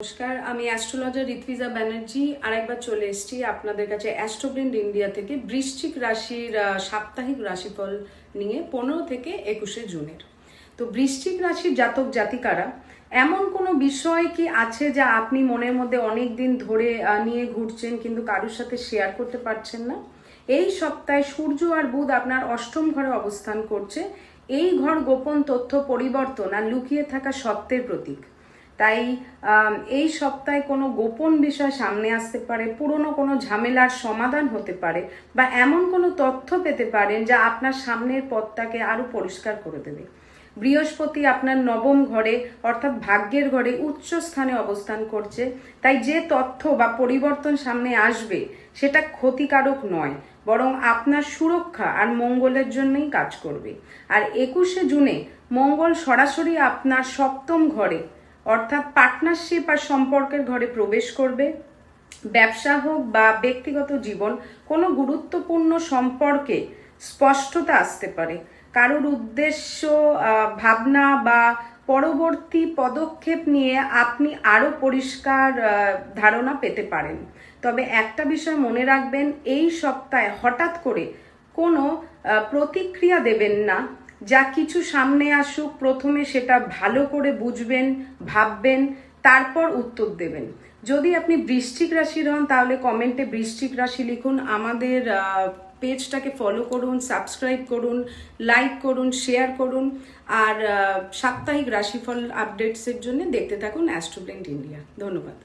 নমস্কার, আমি অ্যাস্ট্রোলজার ঋত্বিজা ব্যানার্জি আরেকবার চলে এসেছি আপনাদের কাছে অ্যাস্ট্রোব্রেন্ড ইন্ডিয়া থেকে বৃশ্চিক রাশির সাপ্তাহিক রাশিফল নিয়ে 15 থেকে 21 জুনের। তো বৃশ্চিক রাশির জাতক জাতিকারা এমন কোনো বিষয় কি আছে যা আপনি মনের মধ্যে অনেক দিন ধরে নিয়ে ঘুরছেন কিন্তু কারোর সাথে শেয়ার করতে পারছেন না? এই সপ্তাহে সূর্য আর বুধ আপনার অষ্টম ঘরে অবস্থান করছে। এই ঘর গোপন তথ্য পরিবর্তন আর লুকিয়ে থাকা সত্যের প্রতীক। তাই এই সপ্তাহে কোনো গোপন বিষয় সামনে আসতে পারে, পুরনো কোনো ঝামেলার সমাধান হতে পারে, বা এমন কোনো তথ্য পেতে পারেন যা আপনার সামনের পথটাকে আরো পরিষ্কার করে দেবে। বৃহস্পতি আপনার নবম ঘরে অর্থাৎ ভাগ্যের ঘরে উচ্চ স্থানে অবস্থান করছে। তাই যে তথ্য বা পরিবর্তন সামনে আসবে সেটা ক্ষতিকারক নয়, বরং আপনার সুরক্ষা আর মঙ্গলের জন্যই কাজ করবে। আর 21 জুনে মঙ্গল সরাসরি আপনার সপ্তম ঘরে অর্থাৎ পার্টনারশিপ আর সম্পর্কের ঘরে প্রবেশ করবে। ব্যবসা হোক বা ব্যক্তিগত জীবন, কোনো গুরুত্বপূর্ণ সম্পর্কে স্পষ্টতা আসতে পারে। কারোর উদ্দেশ্য, ভাবনা বা পরবর্তী পদক্ষেপ নিয়ে আপনি আরো পরিষ্কার ধারণা পেতে পারেন। তবে একটা বিষয় মনে রাখবেন, এই সপ্তাহে হঠাৎ করে কোনো প্রতিক্রিয়া দেবেন না। যা কিছু সামনে আসুক প্রথমে সেটা ভালো করে বুঝবেন, ভাববেন, তারপর উত্তর দেবেন। যদি আপনি বৃশ্চিক রাশির হন তাহলে কমেন্টে বৃশ্চিক রাশি লিখুন। আমাদের পেজটাকে ফলো করুন, সাবস্ক্রাইব করুন, লাইক করুন, শেয়ার করুন। আর সাপ্তাহিক রাশিফল আপডেটসের জন্য দেখতে থাকুন অ্যাস্ট্রোব্রেন্ড ইন্ডিয়া। ধন্যবাদ।